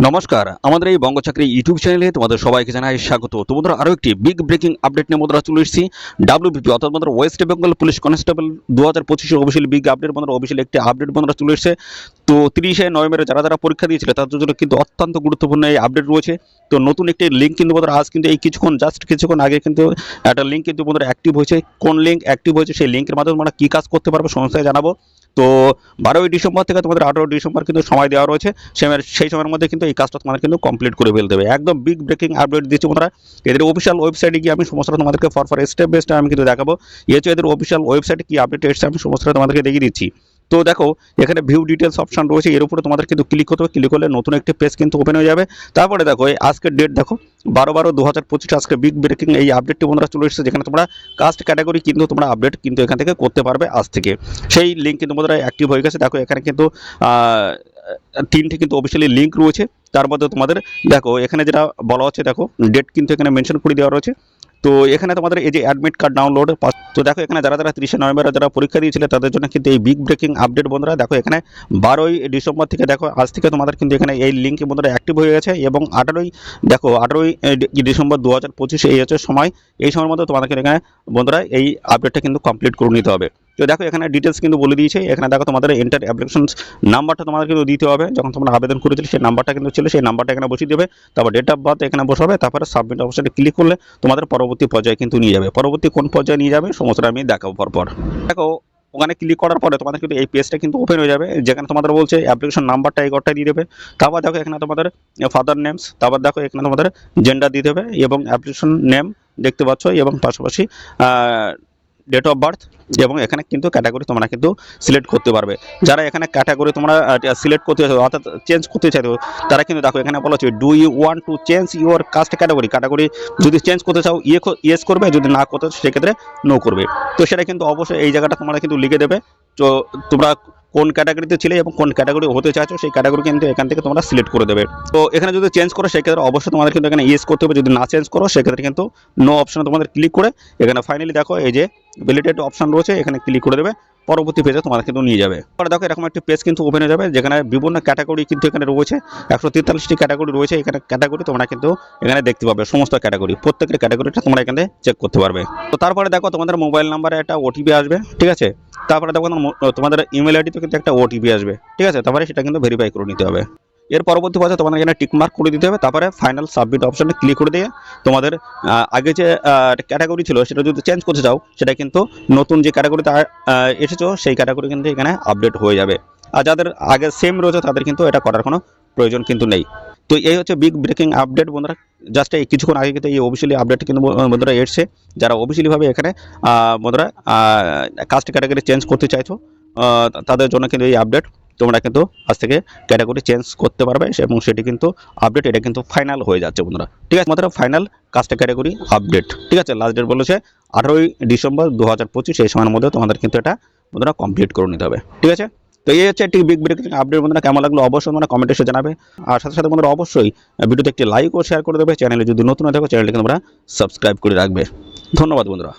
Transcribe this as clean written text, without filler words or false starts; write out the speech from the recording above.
নমস্কার, আমাদের এই বঙ্গ চাকরি ইউটিউব চ্যানেলে তোমাদের সবাইকে জানাই স্বাগত। তো বন্ধুরা, আরও একটি বিগ ব্রেকিং আপডেট নিয়ে বন্ধুরা চলে এসেছি। ডাব্লিউবিপি অর্থাৎ বন্ধুরা West Bengal police constable 2025 official big update বন্ধুরা অফিসিয়াল একটি আপডেট বন্ধুরা চলে এসেছে। তো 30শে নভেম্বরে যারা যারা পরীক্ষা দিয়েছিল তাদের জন্য কিন্তু অত্যন্ত গুরুত্বপূর্ণ এই আপডেট রয়েছে। তো নতুন একটি লিঙ্ক কিন্তু বন্ধুরা আজ কিন্তু এই কিছুক্ষণ আগে কিন্তু একটা লিঙ্ক কিন্তু বন্ধুরা অ্যাক্টিভ হয়েছে। কোন লিঙ্ক অ্যাক্টিভ হয়েছে সেই লিঙ্কের মাধ্যমে তোমরা কী কাজ করতে পারবে সমস্যায় জানাবো। তো 12ই ডিসেম্বর থেকে তোমাদের 18 ডিসেম্বর কিন্তু সময় দেওয়া রয়েছে। সেই সময়ের মধ্যে কিন্তু এই কাজটা তোমাদের কিন্তু কমপ্লিট করে ফেলতে হবে। একদম বিগ ব্রেকিং আপডেট দিচ্ছি বন্ধুরা। এদের অফিসিয়াল ওয়েবসাইটে গিয়ে আমি সমস্তটা তোমাদেরকে ফর স্টেপ বাই স্টেপ আমি কিন্তু দেখাবো। হচ্ছে এদের অফিসিয়াল ওয়েবসাইটে কি আপডেট এসেছে আমি সমস্তটা তোমাদেরকে দেখিয়ে দিচ্ছি। তো দেখো, এখানে ভিউ ডিটেলস অপশন রয়েছে, এর উপরে তোমাদের কিন্তু ক্লিক করতে হবে। ক্লিক করলে নতুন একটি পেজ কিন্তু ওপেন হয়ে যাবে। তারপরে দেখো এই আজকের ডেট দেখো 12/12/2025 আজকে বিগ ব্রেকিং এই আপডেটটি বন্ধুরা চলে এসেছে, যেখানে তোমরা কাস্ট ক্যাটাগরি কিন্তু তোমরা আপডেট কিন্তু এখান থেকে করতে পারবে আজ থেকে। সেই লিঙ্ক কিন্তু বন্ধুরা অ্যাক্টিভ হয়ে গেছে। দেখো এখানে কিন্তু 3টি কিন্তু অফিসিয়ালি লিঙ্ক রয়েছে। তার মধ্যে তোমাদের দেখো এখানে যেটা বলা হচ্ছে, দেখো ডেট কিন্তু এখানে মেনশন করে দেওয়া রয়েছে। তো এখানে তোমাদের এই যে অ্যাডমিট কার্ড ডাউনলোড, তো দেখো এখানে যারা 30শে নভেম্বরে যারা পরীক্ষা দিয়েছিল তাদের জন্য কিন্তু এই বিগ ব্রেকিং আপডেট বন্ধুরা দেখো এখানে 12ই ডিসেম্বর থেকে দেখো আজ থেকে তোমাদের কিন্তু এখানে এই লিঙ্ক বন্ধুরা অ্যাক্টিভ হয়ে গেছে। এবং 18ই ডিসেম্বর 2025 এই হচ্ছে সময়। এই সময়ের মধ্যে তোমাদেরকে এখানে বন্ধুরা এই আপডেটটা কিন্তু কমপ্লিট করে নিতে হবে। তো দেখো এখানে ডিটেলস কিন্তু বলে দিয়েছে। এখানে দেখো তোমাদের এন্টার অ্যাপ্লিকেশন নাম্বারটা তোমাদের কিন্তু দিতে হবে। যখন তোমরা আবেদন করেছিলে সেই নাম্বারটা কিন্তু ছিল, সেই নাম্বারটা এখানে বসিয়ে দেবে। তারপর ডেট অফ বার্থ এখানে বসাবে। তারপরে সাবমিট অপশনে ক্লিক করলে তোমাদের পরবর্তী পর্যায়ে কিন্তু নিয়ে যাবে। পরবর্তী কোন পর্যায়ে নিয়ে যাবে সমস্তটা আমি দেখাবো পরপর। দেখো ওখানে ক্লিক করার পরে তোমাদের কিন্তু এই পেজটা কিন্তু ওপেন হয়ে যাবে, যেখানে তোমাদের বলছে অ্যাপ্লিকেশন নাম্বারটা এই ঘরটায় দিয়ে দেবে। তারপর দেখো এখানে তোমাদের ফাদার নেমস, তারপর দেখো এখানে তোমাদের জেন্ডার দিতে হবে এবং অ্যাপ্লিকেশন নেম দেখতে পাচ্ছ, এবং পাশাপাশি ডেট অফ বার্থ, এবং এখানে কিন্তু ক্যাটাগরি তোমরা কিন্তু সিলেক্ট করতে পারবে। যারা এখানে ক্যাটাগরি তোমরা সিলেক্ট করতে চাইছো অর্থাৎ চেঞ্জ করতে চাইছো, তারা কিন্তু দেখো এখানে বলা হচ্ছে do you want to change your caste category যদি চেঞ্জ করতে চাও ইয়েস করবে, যদি না করতে চাও সেক্ষেত্রে নো করবে। তো সেটা কিন্তু অবশ্যই এই জায়গাটা তোমরা কিন্তু লিখে দেবে। তো তোমরা কোন ক্যাটাগরিতে ছিলে এবং কোন ক্যাটাগরি হতে চাইছো সেই ক্যাটাগরি কিন্তু এখান থেকে তোমরা সিলেক্ট করে দেবে। তো এখানে যদি চেঞ্জ করো সেক্ষেত্রে অবশ্যই তোমাদের কিন্তু এখানে ইয়েস করতে হবে, যদি না চেঞ্জ করো সেক্ষেত্রে কিন্তু নো অপশনে তোমাদের ক্লিক করে এখানে ফাইনালি দেখো এই যে ভ্যালিডেট অপশন রয়েছে, এখানে ক্লিক করে দেবে। পরবর্তী পেজে তোমাদের কিন্তু নিয়ে যাবে। পরে দেখো এরকম একটি পেজ কিন্তু ওপেন হয়ে যাবে, যেখানে বিভিন্ন ক্যাটাগরি কিন্তু এখানে রয়েছে। 143টি ক্যাটাগরি রয়েছে এখানে। ক্যাটাগরি তোমরা কিন্তু এখানে দেখতে পাবে, সমস্ত ক্যাটাগরি প্রত্যেকের ক্যাটাগরিটা তোমরা এখানে চেক করতে পারবে। তো তারপরে দেখো তোমাদের মোবাইল নাম্বারে একটা ওটিপি আসবে, ঠিক আছে। তারপরে দেখো তোমাদের ইমেল আইডিতে কিন্তু একটা ওটিপি আসবে, ঠিক আছে। তারপরে সেটা কিন্তু ভেরিফাই করে নিতে হবে। এর পরবর্তী পর্যায়ে তোমাদের এখানে টিকমার্ক করে দিতে হবে। তারপরে ফাইনাল সাবমিট অপশনে ক্লিক করে দিয়ে তোমাদের আগে যে ক্যাটাগরি ছিল সেটা যদি চেঞ্জ করতে চাও, সেটা কিন্তু নতুন যে ক্যাটাগরিতে এসেছো সেই ক্যাটাগরি কিন্তু এখানে আপডেট হয়ে যাবে। আর যাদের আগে সেম রয়েছে তাদের কিন্তু এটা করার কোনো প্রয়োজন কিন্তু নেই। তো এই হচ্ছে বিগ ব্রেকিং আপডেট বন্ধুরা। জাস্ট এই কিছুক্ষণ আগে কিন্তু এই অফিসিয়ালি আপডেট কিন্তু বন্ধুরা এসছে। যারা অফিসিয়ালিভাবে এখানে বন্ধুরা কাস্ট ক্যাটাগরি চেঞ্জ করতে চাইছো তাদের জন্য কিন্তু এই আপডেট। তোমরা কিন্তু আজ থেকে ক্যাটাগরি চেঞ্জ করতে পারবে এবং সেটি কিন্তু আপডেট এটা কিন্তু ফাইনাল হয়ে যাচ্ছে বন্ধুরা, ঠিক আছে। আমাদের ফাইনাল কাস্ট ক্যাটাগরি আপডেট, ঠিক আছে। লাস্ট ডেট বলেছে 18ই ডিসেম্বর 2025, এই সময়ের মধ্যে তোমাদের কিন্তু এটা বন্ধুরা কমপ্লিট করে নিতে হবে, ঠিক আছে। তো এই হচ্ছে একটি বিগ ব্রেকিং আপডেট বন্ধুরা। কেমন লাগলো অবশ্যই তোমরা কমেন্টে এসে জানাবে। আর সাথে সাথে বন্ধুরা অবশ্যই ভিডিওতে একটি লাইক ও শেয়ার করে দেবে। চ্যানেলে যদি নতুন হয়ে থাকো চ্যানেলটিকে তোমরা সাবস্ক্রাইব করে রাখবে। ধন্যবাদ বন্ধুরা।